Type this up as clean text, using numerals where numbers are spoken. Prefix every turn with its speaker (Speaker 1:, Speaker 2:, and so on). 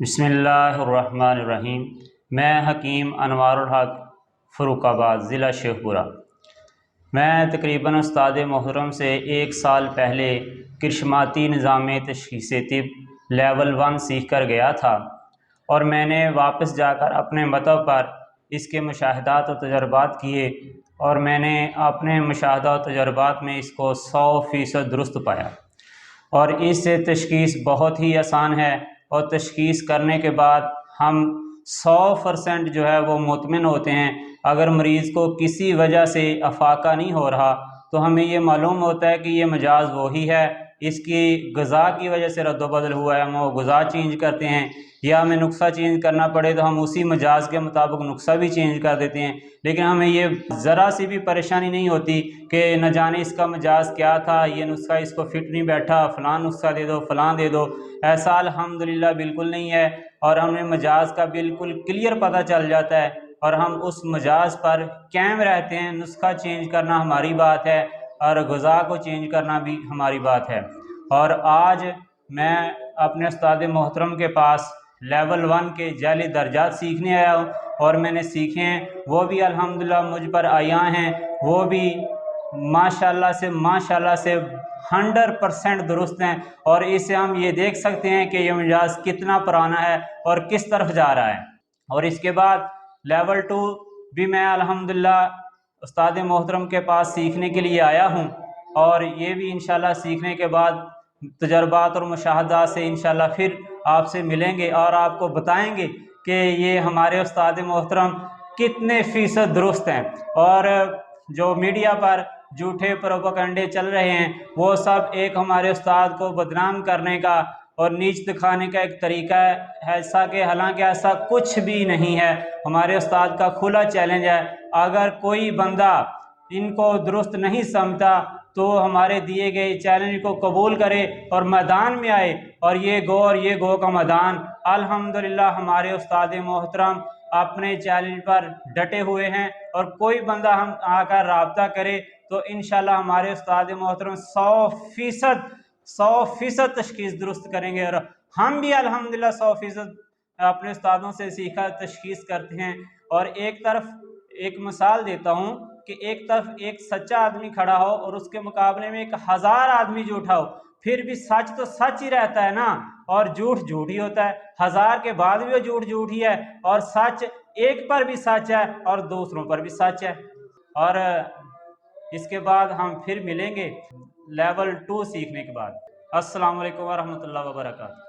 Speaker 1: बिस्मिल्लाहिर्रहमानिर्रहीम। मैं हकीम अनवार उल हक फ़र्रुखाबाद ज़िला शेखपुरा। मैं तकरीबन उस्ताद मोहतरम से 1 साल पहले किरशमाती निज़ाम तशख़ीस तिब लेवल 1 सीख कर गया था और मैंने वापस जाकर अपने मतब पर इसके मुशाहदात और तजर्बात किए और मैंने अपने मुशाहदात और तजर्बात में इसको 100% दुरुस्त पाया। और इस तशख़ीस बहुत ही आसान है और तशख़ीस करने के बाद हम 100% जो है वो मुतमिन होते हैं। अगर मरीज़ को किसी वजह से अफाका नहीं हो रहा तो हमें ये मालूम होता है कि ये मजाज वही है, इसकी ग़िज़ा की वजह से रद्दोबदल हुआ है, हम वो ग़िज़ा चेंज करते हैं, या हमें नुस्ख़ा चेंज करना पड़े तो हम उसी मजाज के मुताबिक नुस्ख़ा भी चेंज कर देते हैं। लेकिन हमें ये ज़रा सी भी परेशानी नहीं होती कि न जाने इसका मजाज क्या था, ये नुस्ख़ा इसको फिट नहीं बैठा, फ़लाँ नुस्ख़ा दे दो, फ़लाँ दे दो। ऐसा अल्हम्दुलिल्लाह बिल्कुल नहीं है और हमें मजाज का बिल्कुल क्लियर पता चल जाता है और हम उस मजाज पर कायम रहते हैं। नुस्ख़ा चेंज करना हमारी बात है और ग़िज़ा को चेंज करना भी हमारी बात है। और आज मैं अपने उस्ताद मोहतरम के पास लेवल 1 के जाली दर्जात सीखने आया हूँ और मैंने सीखे हैं, वो भी अल्हम्दुलिल्लाह मुझ पर आया हैं, वो भी माशाल्लाह से 100% दुरुस्त हैं। और इससे हम ये देख सकते हैं कि ये मिजाज कितना पुराना है और किस तरफ जा रहा है। और इसके बाद लेवल 2 भी मैं अल्हम्दुलिल्लाह उस्ताद मोहतरम के पास सीखने के लिए आया हूँ और ये भी इंशाल्लाह सीखने के बाद तजर्बात और मुशाहदात से इंशाल्लाह फिर आपसे मिलेंगे और आपको बताएंगे कि ये हमारे उस्ताद मोहतरम कितने फ़ीसद दुरुस्त हैं। और जो मीडिया पर झूठे प्रोपेगेंडे चल रहे हैं वो सब एक हमारे उस्ताद को बदनाम करने का और नीच दिखाने का एक तरीका है, ऐसा कि हालांकि ऐसा कुछ भी नहीं है। हमारे उस्ताद का खुला चैलेंज है, अगर कोई बंदा इनको दुरुस्त नहीं समझता तो हमारे दिए गए चैलेंज को कबूल करे और मैदान में आए और ये गो का मैदान। अल्हम्दुलिल्लाह हमारे उस्ताद मोहतरम अपने चैलेंज पर डटे हुए हैं और कोई बंदा हम आकर राब्ता करे तो इंशाल्लाह हमारे उस्ताद मोहतरम 100% तशख़ीस दुरुस्त करेंगे। और हम भी अल्हम्दुलिल्लाह 100% अपने उस्तादों से सीखा तशख़ीस करते हैं। और एक तरफ एक मिसाल देता हूँ कि एक तरफ एक सच्चा आदमी खड़ा हो और उसके मुकाबले में 1000 आदमी झूठा हो, फिर भी सच तो सच ही रहता है ना, और झूठ झूठ ही होता है। 1000 के बाद भी वो झूठ ही है और सच एक पर भी सच है और दूसरों पर भी सच है। और इसके बाद हम फिर मिलेंगे लेवल 2 सीखने के बाद। अस्सलाम वालेकुम वरहमतुल्लाहि वबरकातुहू।